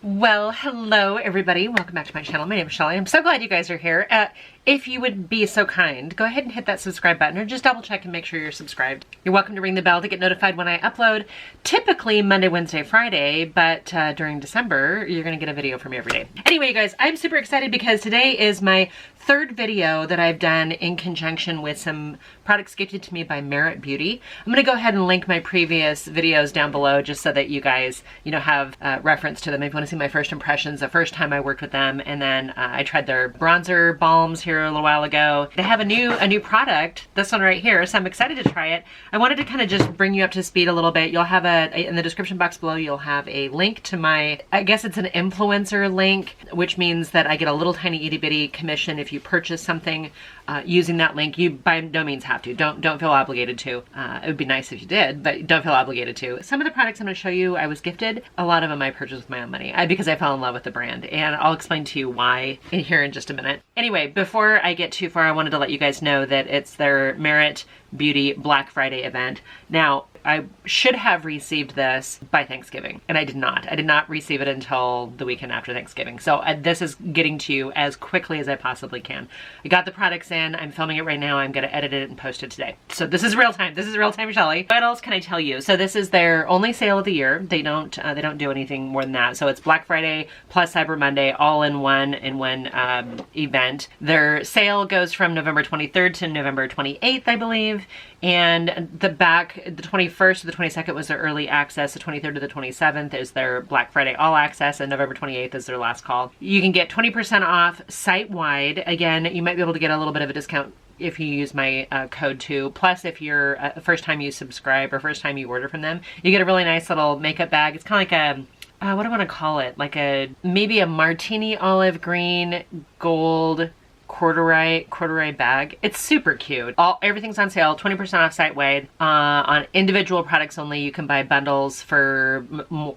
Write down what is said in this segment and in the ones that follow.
Well, hello everybody. Welcome back to my channel. My name is Shelly. I'm so glad you guys are here. If you would be so kind, go ahead and hit that subscribe button or just double check and make sure you're subscribed. You're welcome to ring the bell to get notified when I upload, typically Monday, Wednesday, Friday, but during December, you're gonna get a video from me every day. Anyway, you guys, I'm super excited because today is my third video that I've done in conjunction with some products gifted to me by MeritBeauty. I'm gonna go ahead and link my previous videos down below just so that you guys, have reference to them. If you wanna see my first impressions, the first time I worked with them, and then I tried their bronzer balms here a little while ago. They have a new product, this one right here, so I'm excited to try it. I wanted to kind of just bring you up to speed a little bit. You'll have in the description box below, you'll have a link to my, I guess it's an influencer link, which means that I get a little tiny itty bitty commission if you purchase something using that link. You by no means have to. Don't feel obligated to. It would be nice if you did, but don't feel obligated to. Some of the products I'm going to show you I was gifted. A lot of them I purchased with my own money because I fell in love with the brand, and I'll explain to you why here in just a minute. Anyway, before I get too far, I wanted to let you guys know that it's their MeritBeauty Black Friday event. Now, I should have received this by Thanksgiving, and I did not. I did not receive it until the weekend after Thanksgiving. So this is getting to you as quickly as I possibly can. I got the products in. I'm filming it right now. I'm going to edit it and post it today. So this is real time. This is real time, Shelly. What else can I tell you? So this is their only sale of the year. They don't do anything more than that. So it's Black Friday plus Cyber Monday all in one event. Their sale goes from November 23rd to November 28th, I believe. And the 21st to the 22nd was their early access. The 23rd to the 27th is their Black Friday all access, and November 28th is their last call. You can get 20% off site-wide. Again, you might be able to get a little bit of a discount if you use my code too. Plus, if you're first time you subscribe or first time you order from them, you get a really nice little makeup bag. It's kind of like a, what do I want to call it? Like maybe a martini olive green gold corduroy bag. It's super cute. Everything's on sale, 20% off site-wide. On individual products only, you can buy bundles for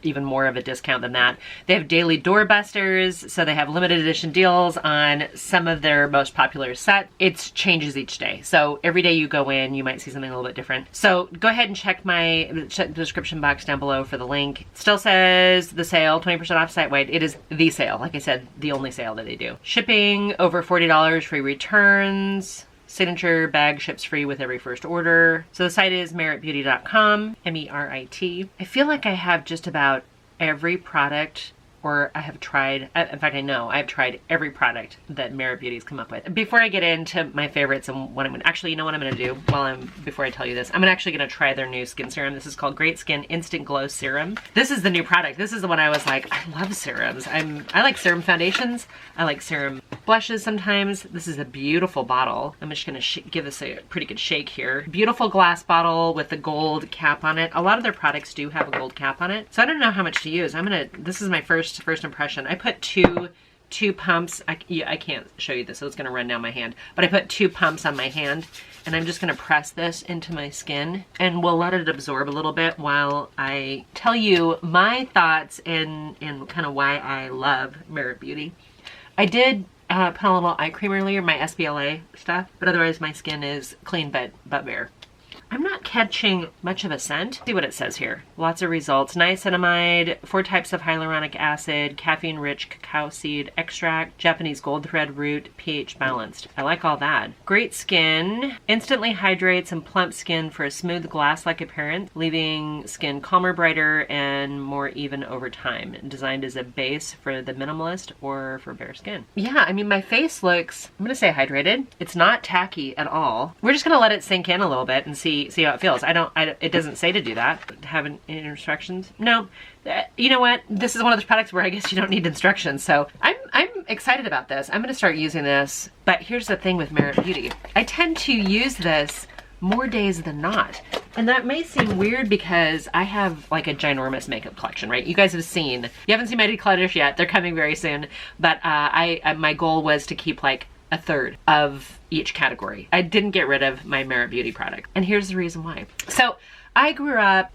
even more of a discount than that. They have daily doorbusters, so they have limited edition deals on some of their most popular set. It changes each day. So every day you go in, you might see something a little bit different. So go ahead and check the description box down below for the link. Still says the sale, 20% off site-wide. It is the sale. Like I said, the only sale that they do. Shipping over $40, free returns. Signature bag ships free with every first order. So the site is meritbeauty.com, M-E-R-I-T. I feel like I have just about every product, or I have tried, in fact I know, I've tried every product that MeritBeauty's come up with. Before I get into my favorites and what I'm gonna, actually, you know what I'm gonna do before I tell you this? I'm actually gonna try their new skin serum. This is called Great Skin Instant Glow Serum. This is the new product. This is the one I was like, I love serums. I like serum foundations. I like serum blushes sometimes. This is a beautiful bottle. I'm just gonna give this a pretty good shake here. Beautiful glass bottle with the gold cap on it. A lot of their products do have a gold cap on it. So I don't know how much to use. This is my first impression. I put two pumps. I can't show you this, so it's gonna run down my hand. But I put 2 pumps on my hand, and I'm just gonna press this into my skin, and we'll let it absorb a little bit while I tell you my thoughts and kind of why I love MeritBeauty. I did put on a little eye cream earlier, my SPLA stuff, but otherwise my skin is clean but bare. I'm not catching much of a scent. See what it says here. Lots of results. Niacinamide, 4 types of hyaluronic acid, caffeine-rich cacao seed extract, Japanese gold thread root, pH balanced. I like all that. Great Skin instantly hydrates and plumps skin for a smooth glass-like appearance, leaving skin calmer, brighter, and more even over time. Designed as a base for the minimalist or for bare skin. Yeah, I mean, my face looks, I'm gonna say hydrated. It's not tacky at all. We're just gonna let it sink in a little bit and see how it feels. It doesn't say to do that. Have instructions? No. You know what? This is one of those products where I guess you don't need instructions. So I'm excited about this. I'm going to start using this. But here's the thing with MeritBeauty. I tend to use this more days than not. And that may seem weird because I have like a ginormous makeup collection, right? You guys have seen. You haven't seen my declutters yet. They're coming very soon. But my goal was to keep like a third of each category. I didn't get rid of my MeritBeauty product. And here's the reason why. So I grew up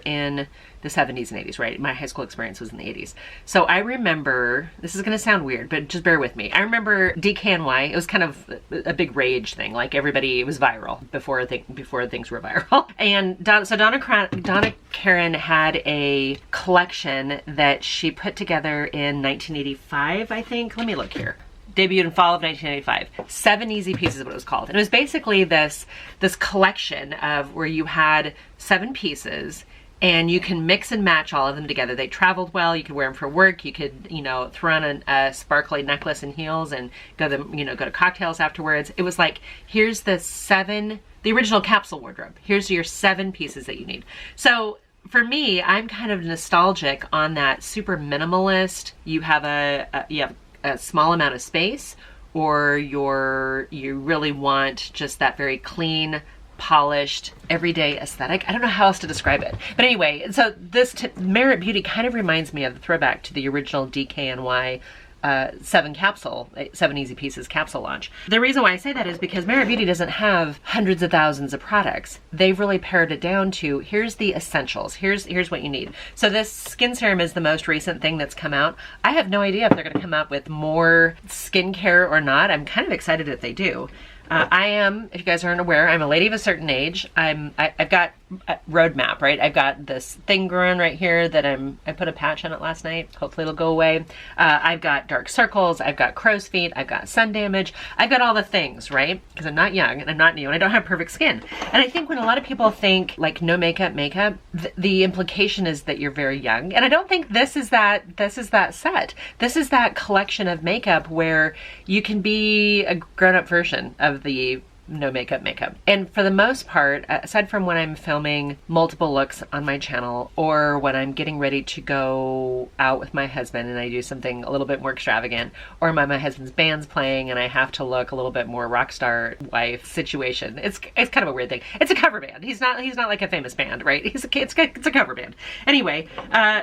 in the 70s and 80s, right? My high school experience was in the 80s. So I remember, this is going to sound weird, but just bear with me. I remember DKNY. It was kind of a big rage thing. Like everybody, it was viral before things were viral. And Donna Karan had a collection that she put together in 1985, I think. Let me look here. Debuted in fall of 1985. 7 Easy Pieces is what it was called. And it was basically this collection of where you had 7 pieces and you can mix and match all of them together. They traveled well. You could wear them for work. You could, you know, throw on a sparkly necklace and heels and go to cocktails afterwards. It was like, here's the original capsule wardrobe. Here's your 7 pieces that you need. So for me, I'm kind of nostalgic on that super minimalist. You have a small amount of space, or you really want just that very clean, polished, everyday aesthetic. I don't know how else to describe it. But anyway, so this MeritBeauty kind of reminds me of the throwback to the original DKNY 7 Easy Pieces capsule launch. The reason why I say that is because MeritBeauty doesn't have hundreds of thousands of products. They've really pared it down to, here's the essentials. Here's what you need. So this skin serum is the most recent thing that's come out. I have no idea if they're going to come out with more skincare or not. I'm kind of excited that they do. I am, if you guys aren't aware, I'm a lady of a certain age. I've got a roadmap, right? I've got this thing growing right here that I put a patch on it last night. Hopefully it'll go away. I've got dark circles. I've got crow's feet. I've got sun damage. I've got all the things, right? Because I'm not young and I'm not new and I don't have perfect skin. And I think when a lot of people think like no makeup, the implication is that you're very young. And I don't think this is that set. This is that collection of makeup where you can be a grown-up version of the no makeup. And for the most part, aside from when I'm filming multiple looks on my channel or when I'm getting ready to go out with my husband and I do something a little bit more extravagant, or my husband's band's playing and I have to look a little bit more rock star wife situation. It's kind of a weird thing. It's a cover band. He's not like a famous band, right? It's a cover band. Anyway,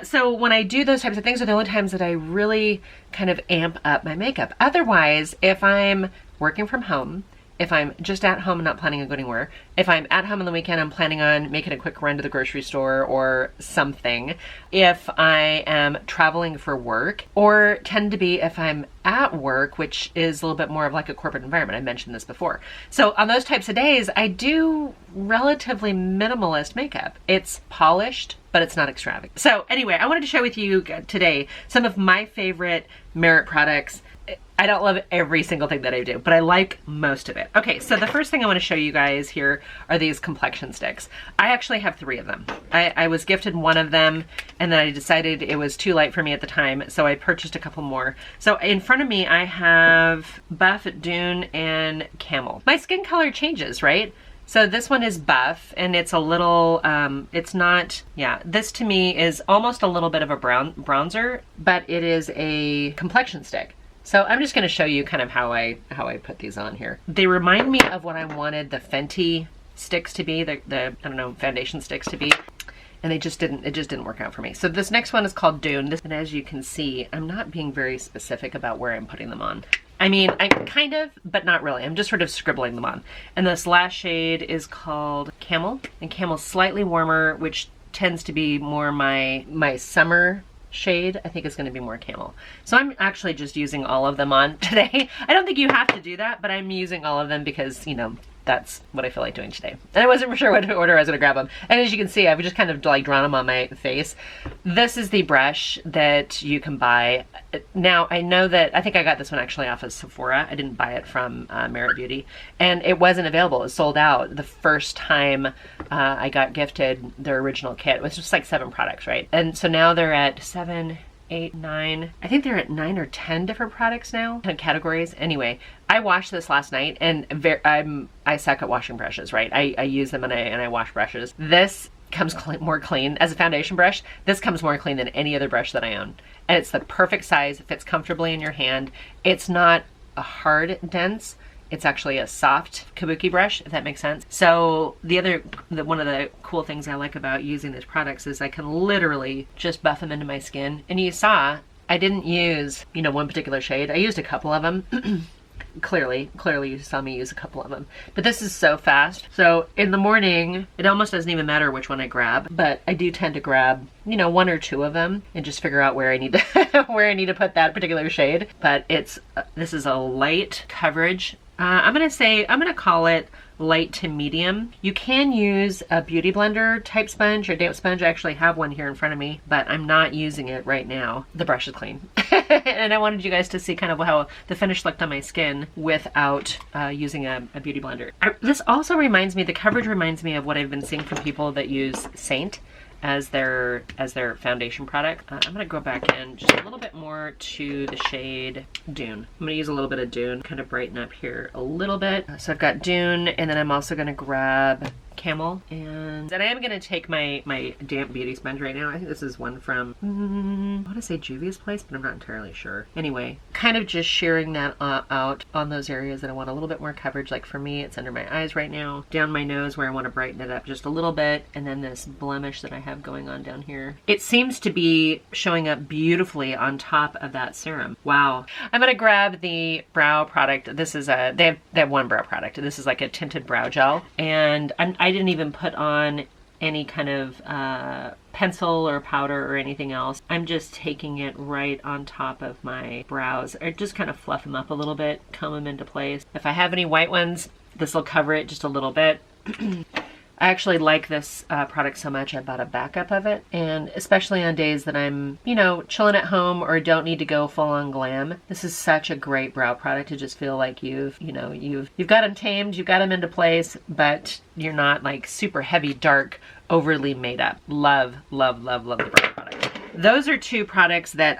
so when I do those types of things are the only times that I really kind of amp up my makeup. Otherwise, if I'm working from home, if I'm just at home and not planning on going anywhere, if I'm at home on the weekend, I'm planning on making a quick run to the grocery store or something. If I am traveling for work, or tend to be if I'm at work, which is a little bit more of like a corporate environment. I mentioned this before. So on those types of days, I do relatively minimalist makeup. It's polished, but it's not extravagant. So anyway, I wanted to share with you today some of my favorite Merit products. I don't love every single thing that I do, but I like most of it. Okay, so the first thing I want to show you guys here are these complexion sticks. I actually have 3 of them. I was gifted one of them, and then I decided it was too light for me at the time, so I purchased a couple more. So in front of me, I have Buff, Dune, and Camel. My skin color changes, right? So this one is buff, and it's a little, it's not, yeah, this to me is almost a little bit of a bronzer, but it is a complexion stick. So I'm just going to show you kind of how I put these on here. They remind me of what I wanted the Fenty sticks to be, the I don't know, foundation sticks to be. And it just didn't work out for me. So this next one is called Dune. And as you can see, I'm not being very specific about where I'm putting them on. I mean, I kind of, but not really. I'm just sort of scribbling them on. And this last shade is called Camel. And Camel's slightly warmer, which tends to be more my summer shade. I think it's going to be more Camel. So I'm actually just using all of them on today. I don't think you have to do that, but I'm using all of them because, you know, that's what I feel like doing today. And I wasn't sure what order I was going to grab them. And as you can see, I've just kind of like drawn them on my face. This is the brush that you can buy. Now, I know that, I think I got this one actually off of Sephora. I didn't buy it from MeritBeauty. And it wasn't available. It was sold out the first time I got gifted their original kit. It was just like 7 products, right? And so now they're at 7, 8, 9. I think they're at 9 or 10 different products now, 10 categories. Anyway, I washed this last night, and I suck at washing brushes, right? I use them and I wash brushes. This comes more clean as a foundation brush. This comes more clean than any other brush that I own, and it's the perfect size. It fits comfortably in your hand. It's not a hard dense. It's actually a soft kabuki brush, if that makes sense. So one of the cool things I like about using these products is I can literally just buff them into my skin. And you saw, I didn't use, you know, one particular shade. I used a couple of them. clearly you saw me use a couple of them. But this is so fast. So in the morning, it almost doesn't even matter which one I grab, but I do tend to grab, you know, 1 or 2 of them and just figure out where I need to where I need to put that particular shade. But it's this is a light coverage. I'm gonna call it light to medium. You can use a beauty blender type sponge or damp sponge. I actually have one here in front of me, but I'm not using it right now. The brush is clean. And I wanted you guys to see kind of how the finish looked on my skin without using a beauty blender. This also reminds me, the coverage reminds me of what I've been seeing from people that use Saint as their foundation product. I'm gonna go back in just a little bit more to the shade Dune. I'm gonna use a little bit of Dune, kind of brighten up here a little bit. So I've got Dune, and then I'm also gonna grab Camel, and then I am gonna take my damp beauty sponge right now. I think this is one from, I wanna say Juvia's Place, but I'm not entirely sure. Anyway, kind of just shearing that out on those areas that I want a little bit more coverage. Like for me, it's under my eyes right now, down my nose where I wanna brighten it up just a little bit, and then this blemish that I have going on down here. It seems to be showing up beautifully on top of that serum. Wow. I'm gonna grab the brow product. This is they have one brow product. This is like a tinted brow gel, and I didn't even put on any kind of pencil or powder or anything else. I'm just taking it right on top of my brows, or just kind of fluff them up a little bit, comb them into place. If I have any white ones, this will cover it just a little bit. I actually like this product so much I bought a backup of it, and especially on days that I'm, you know, chilling at home or don't need to go full on glam, this is such a great brow product to just feel like you've got them tamed, you've got them into place, but you're not like super heavy, dark, overly made up. Love, love, love, love the brow product. Those are 2 products that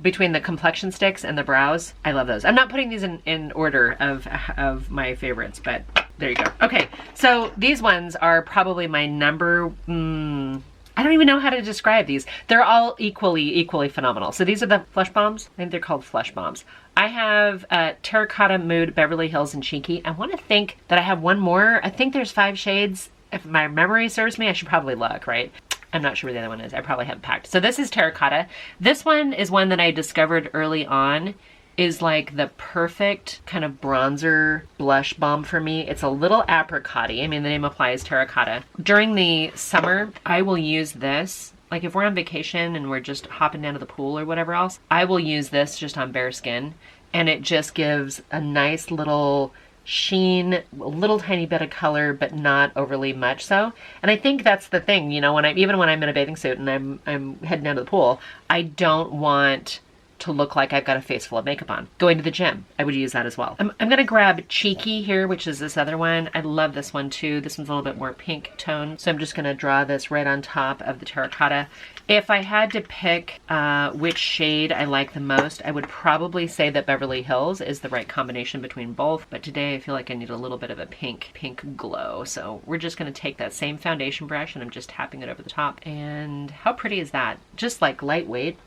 between the complexion sticks and the brows, I love those. I'm not putting these in order of my favorites, but there you go. Okay, so these ones are probably my number, I don't even know how to describe these. They're all equally phenomenal. So these are the Flush Bombs. I think they're called Flush Bombs. I have Terracotta Mood, Beverly Hills, and Cheeky. I want to think that I have one more. I think there's 5 shades. If my memory serves me, I should probably look, right? I'm not sure where the other one is. I probably haven't packed. So this is Terracotta. This one is one that I discovered early on is like the perfect kind of bronzer blush balm for me. It's a little apricot-y. I mean, the name applies, Terracotta. During the summer, I will use this. Like if we're on vacation and we're just hopping down to the pool or whatever else, I will use this just on bare skin. And it just gives a nice little sheen, a little tiny bit of color, but not overly much so. And I think that's the thing, you know, even when I'm in a bathing suit and I'm heading down to the pool, I don't want to look like I've got a face full of makeup on. Going to the gym, I would use that as well. I'm gonna grab Cheeky here, which is this other one. I love this one too. This one's a little bit more pink tone. So I'm just gonna draw this right on top of the Terracotta. If I had to pick which shade I like the most, I would probably say that Beverly Hills is the right combination between both. But today I feel like I need a little bit of a pink glow. So we're just gonna take that same foundation brush and I'm just tapping it over the top. And how pretty is that? Just like lightweight.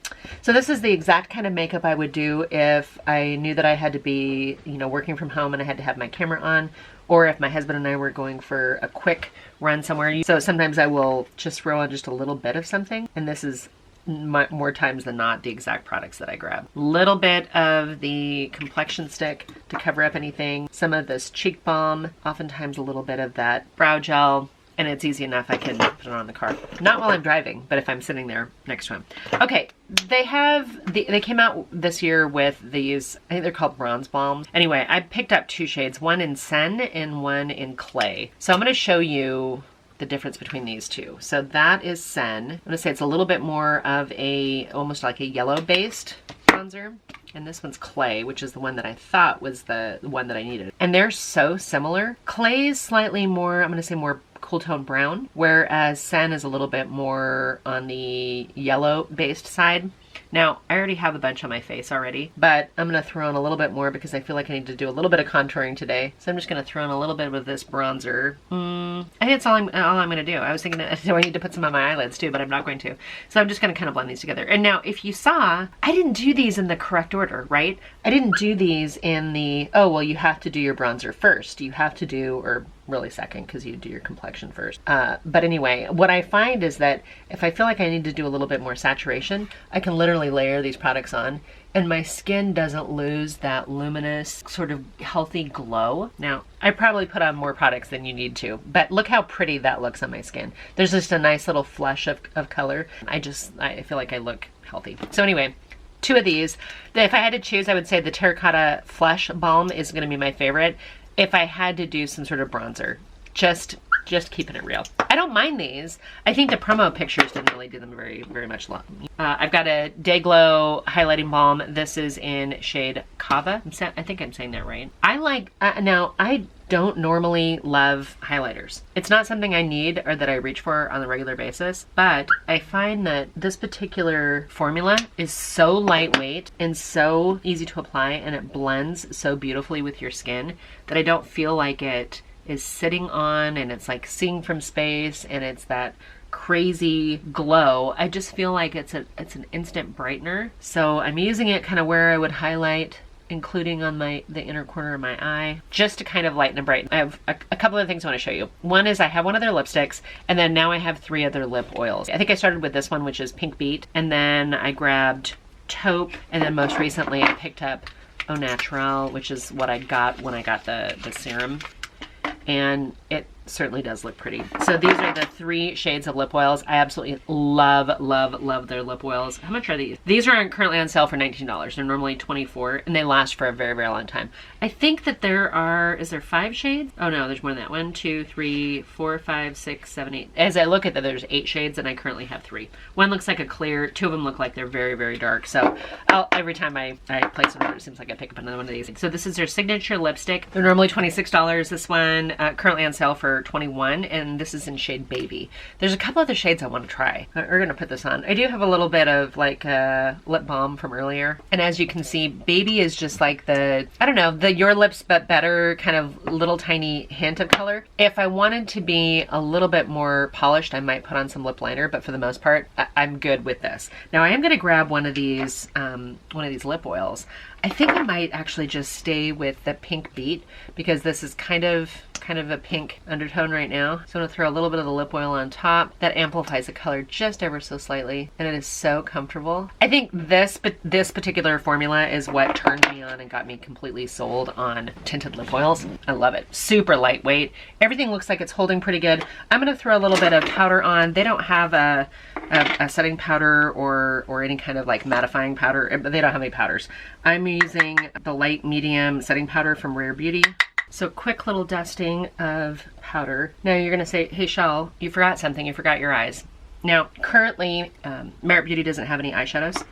So this is the exact kind of makeup I would do if I knew that I had to be, you know, working from home and I had to have my camera on, or if my husband and I were going for a quick run somewhere. So sometimes I will just throw on just a little bit of something, and this is more times than not the exact products that I grab. Little bit of the complexion stick to cover up anything, some of this cheek balm, oftentimes a little bit of that brow gel, and it's easy enough I can put it on the car. Not while I'm driving, but if I'm sitting there next to him. Okay, they came out this year with these, I think they're called bronze balms. Anyway, I picked up 2 shades, one in Sen and one in Clay. So I'm gonna show you the difference between these 2. So that is Sen. I'm gonna say it's a little bit more of almost like a yellow based bronzer. And this one's Clay, which is the one that I thought was the one that I needed. And they're so similar. Clay is slightly more, I'm gonna say more cool tone brown, whereas Sen is a little bit more on the yellow based side. Now, I already have a bunch on my face already, but I'm gonna throw on a little bit more because I feel like I need to do a little bit of contouring today. So I'm just gonna throw in a little bit of this bronzer. I think that's all I'm gonna do. I was thinking, do I need to put some on my eyelids too, but I'm not going to. So I'm just gonna kind of blend these together. And now, if you saw, I didn't do these in the correct order, right? I didn't do these in the, oh, well, you have to do your bronzer first. You have to do, or really second because you do your complexion first. But anyway, what I find is that if I feel like I need to do a little bit more saturation, I can literally layer these products on and my skin doesn't lose that luminous sort of healthy glow. Now, I probably put on more products than you need to, but look how pretty that looks on my skin. There's just a nice little flush of color. I feel like I look healthy. So anyway, 2 of these. If I had to choose, I would say the Terracotta Flesh Balm is going to be my favorite. If I had to do some sort of bronzer, just keeping it real. I don't mind these. I think the promo pictures didn't really do them very much long. I've got a Day Glow highlighting balm. This is in shade Kava. I think I'm saying that right. I like, now I don't normally love highlighters. It's not something I need or that I reach for on a regular basis, but I find that this particular formula is so lightweight and so easy to apply, and it blends so beautifully with your skin that I don't feel like it is sitting on and it's like seeing from space and it's that crazy glow. I just feel like it's an instant brightener. So I'm using it kind of where I would highlight, including on the inner corner of my eye, just to kind of lighten and brighten. I have a couple of things I want to show you. One is I have one of their lipsticks, and then now I have 3 other lip oils. I think I started with this one, which is Pink Beet, and then I grabbed Taupe, and then most recently I picked up Au Naturel, which is what I got when I got the serum. And it certainly does look pretty. So these are the 3 shades of lip oils. I absolutely love their lip oils. How much are these? These are currently on sale for $19. They're normally $24 and they last for a very long time. I think that there are, is there 5 shades? Oh no, there's more than that. 1, 2, 3, 4, 5, 6, 7, 8. As I look at that, there's 8 shades and I currently have 3. One looks like a clear, 2 of them look like they're very dark. So every time I place an order, it seems like I pick up another one of these. So this is their signature lipstick. They're normally $26. This one currently on sale for $21, and this is in shade Baby. There's a couple other shades I want to try. We're gonna put this on. I do have a little bit of like lip balm from earlier, and as you can see, Baby is just like the, I don't know, the Your Lips But Better kind of little tiny hint of color. If I wanted to be a little bit more polished, I might put on some lip liner, but for the most part, I'm good with this. Now I am gonna grab one of these lip oils. I think I might actually just stay with the Pink Beet because this is kind of a pink undertone right now. So I'm gonna throw a little bit of the lip oil on top. That amplifies the color just ever so slightly, and it is so comfortable. I think this particular formula is what turned me on and got me completely sold on tinted lip oils. I love it. Super lightweight. Everything looks like it's holding pretty good. I'm gonna throw a little bit of powder on. They don't have a setting powder or any kind of like mattifying powder, but they don't have any powders. I'm using the light medium setting powder from MeritBeauty. So quick little dusting of powder. Now you're gonna say, hey Shell, you forgot something, you forgot your eyes. Now currently, MeritBeauty doesn't have any eyeshadows.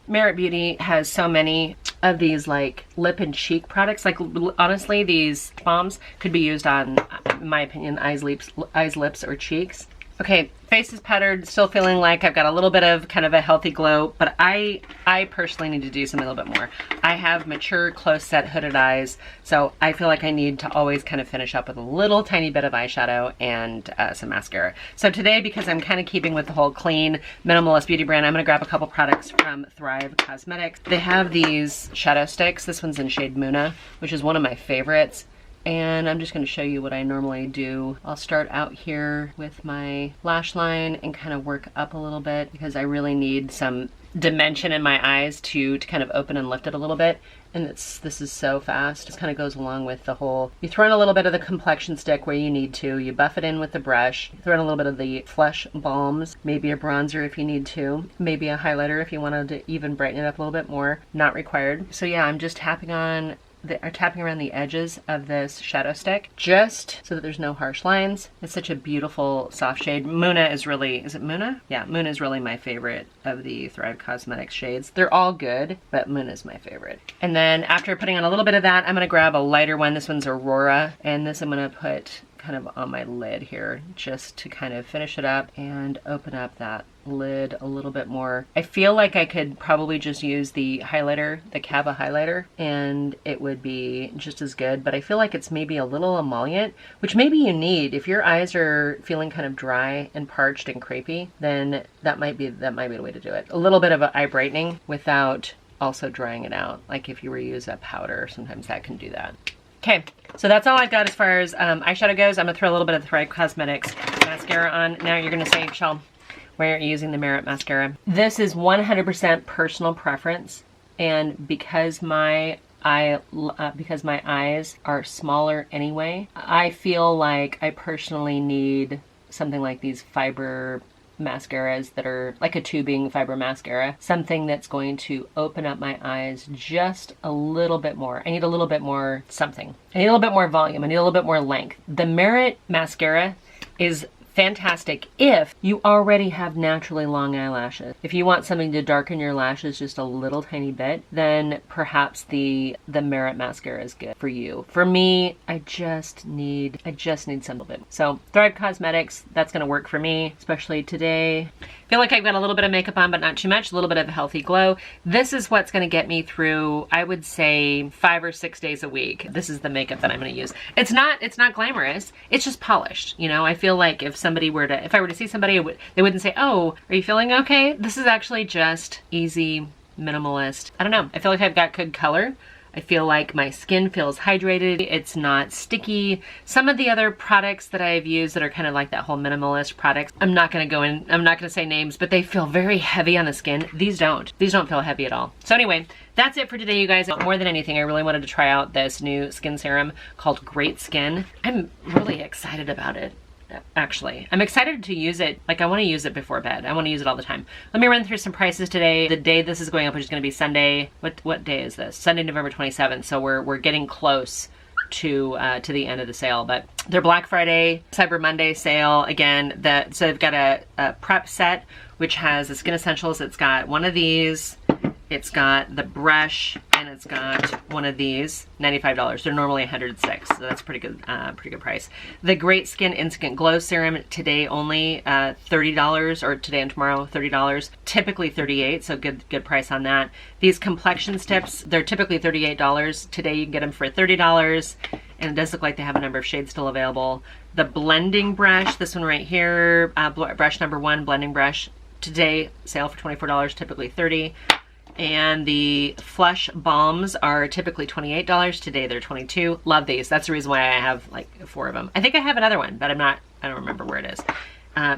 MeritBeauty has so many of these like lip and cheek products. Like honestly, these balms could be used on, in my opinion, eyes, lips, or cheeks. Okay, face is powdered, still feeling like I've got a little bit of kind of a healthy glow, but I personally need to do something a little bit more. I have mature, close set hooded eyes, so I feel like I need to always kind of finish up with a little tiny bit of eyeshadow and some mascara. So today, because I'm kind of keeping with the whole clean, minimalist beauty brand, I'm gonna grab a couple products from Thrive Cosmetics. They have these shadow sticks. This one's in shade Muna, which is one of my favorites. And I'm just going to show you what I normally do. I'll start out here with my lash line and kind of work up a little bit because I really need some dimension in my eyes to kind of open and lift it a little bit. And this is so fast. It kind of goes along with the whole, you throw in a little bit of the complexion stick where you need to, you buff it in with the brush, you throw in a little bit of the Flesh balms, maybe a bronzer if you need to, maybe a highlighter if you wanted to even brighten it up a little bit more, not required. So yeah, I'm just tapping around the edges of this shadow stick just so that there's no harsh lines. It's such a beautiful soft shade. Muna is really, is it Muna? Yeah, Muna is really my favorite of the Thrive Cosmetics shades. They're all good, but Muna is my favorite. And then after putting on a little bit of that, I'm gonna grab a lighter one. This one's Aurora, and this I'm gonna put kind of on my lid here just to kind of finish it up and open up that lid a little bit more. I feel like I could probably just use the highlighter, the Cava highlighter, and it would be just as good, but I feel like it's maybe a little emollient, which maybe you need. If your eyes are feeling kind of dry and parched and crepey, then that might be the way to do it. A little bit of an eye brightening without also drying it out. Like if you were to use a powder, sometimes that can do that. Okay, so that's all I've got as far as eyeshadow goes. I'm gonna throw a little bit of the Thrive Cosmetics mascara on. Now you're gonna say, Michelle, why aren't you using the Merit mascara? This is 100% personal preference, and because my eyes are smaller anyway, I feel like I personally need something like these fiber mascaras that are like a tubing fiber mascara, something that's going to open up my eyes just a little bit more. I need a little bit more something. I need a little bit more volume. I need a little bit more length. The Merit mascara is fantastic if you already have naturally long eyelashes. If you want something to darken your lashes just a little tiny bit, then perhaps the Merit mascara is good for you. For me, I just need some bit. So Thrive Cosmetics, that's gonna work for me, especially today. I feel like I've got a little bit of makeup on, but not too much, a little bit of a healthy glow. This is what's gonna get me through, I would say, 5 or 6 days a week. This is the makeup that I'm gonna use. It's not glamorous, it's just polished. You know, I feel like if I were to see somebody, they wouldn't say, oh, are you feeling okay? This is actually just easy, minimalist. I don't know, I feel like I've got good color. I feel like my skin feels hydrated. It's not sticky. Some of the other products that I've used that are kind of like that whole minimalist products, I'm not gonna say names, but they feel very heavy on the skin. These don't feel heavy at all. So anyway, that's it for today, you guys. More than anything, I really wanted to try out this new skin serum called Great Skin. I'm really excited about it. Actually, I'm excited to use it. Like, I want to use it before bed. I want to use it all the time. Let me run through some prices today. The day this is going up, which is going to be Sunday. What day is this? Sunday, November 27th. So we're getting close to the end of the sale. But their Black Friday, Cyber Monday sale again. So they've got a prep set which has the Skin Essentials. It's got one of these. It's got the brush, and it's got one of these, $95. They're normally $106, so that's pretty good price. The Great Skin Instant Glow Serum, today only $30, or today and tomorrow $30. Typically $38, so good price on that. These complexion tips, they're typically $38. Today you can get them for $30, and it does look like they have a number of shades still available. The blending brush, this one right here, brush number 1, blending brush, today sale for $24, typically $30. And the Flush Balms are typically $28. Today they're $22. Love these. That's the reason why I have like 4 of them. I think I have another one, but I don't remember where it is.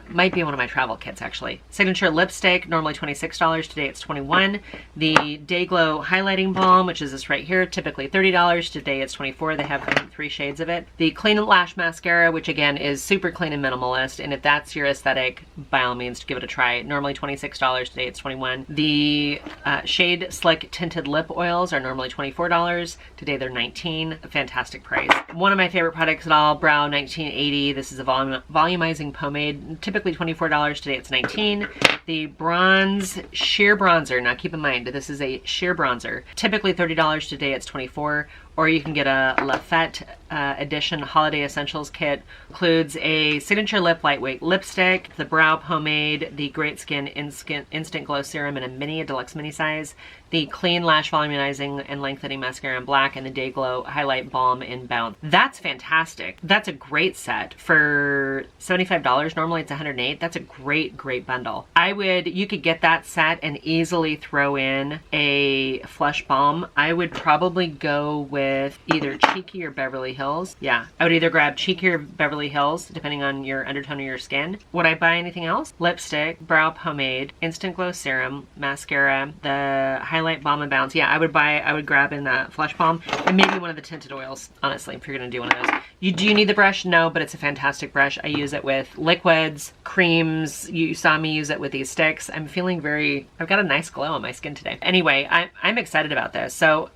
Might be one of my travel kits, actually. Signature lipstick, normally $26. Today it's $21. The Day Glow Highlighting Balm, which is this right here, typically $30. Today it's $24. They have 3 shades of it. The Clean Lash Mascara, which again is super clean and minimalist. And if that's your aesthetic, by all means, give it a try. Normally $26. Today it's $21. The Shade Slick Tinted Lip Oils are normally $24. Today they're $19. A fantastic price. One of my favorite products at all, Brow 1980. This is a volumizing pomade. Typically $24. Today it's $19. The Bronze Sheer Bronzer. Now keep in mind, this is a sheer bronzer. Typically $30. Today it's $24. Or you can get a La Fête Edition Holiday Essentials Kit. Includes a signature lip lightweight lipstick, the brow pomade, the Great Skin Instant Glow Serum in a deluxe mini size, the Clean Lash Volumizing and Lengthening Mascara in black, and the Day Glow Highlight Balm in Bounce. That's fantastic. That's a great set for $75. Normally it's $108. That's a great bundle. You could get that set and easily throw in a Flush Balm. I would probably go with either Cheeky or Beverly Hills. Yeah, I would either grab Cheeky or Beverly Hills, depending on your undertone of your skin. Would I buy anything else? Lipstick, brow pomade, Instant Glow Serum, mascara, the Highlight Balm and Bounce. Yeah, I would grab in the Flush Balm, and maybe one of the tinted oils, honestly, if you're gonna do one of those. Do you need the brush? No, but it's a fantastic brush. I use it with liquids, creams. You saw me use it with these sticks. I'm feeling I've got a nice glow on my skin today. Anyway, I'm excited about this. So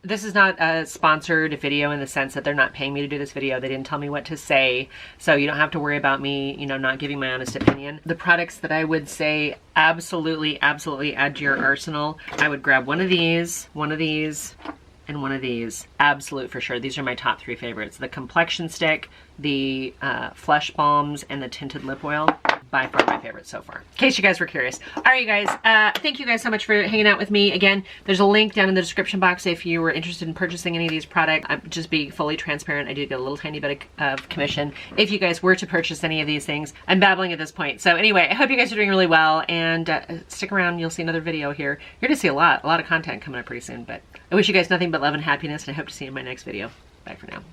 this is not a sponsored video in the sense that they're not paying me to do this video. They didn't tell me what to say, so you don't have to worry about me, not giving my honest opinion. The products that I would say absolutely add to your arsenal, I would grab one of these, and one of these. Absolute for sure. These are my top 3 favorites. The complexion stick, the Flush Balms, and the tinted lip oil. By far my favorite so far, in case you guys were curious. All right, you guys, thank you guys so much for hanging out with me. Again, there's a link down in the description box if you were interested in purchasing any of these products. Just be fully transparent. I do get a little tiny bit of commission if you guys were to purchase any of these things. I'm babbling at this point. So anyway, I hope you guys are doing really well, and stick around. You'll see another video here. You're gonna see a lot of content coming up pretty soon, but I wish you guys nothing but love and happiness, and I hope to see you in my next video. Bye for now.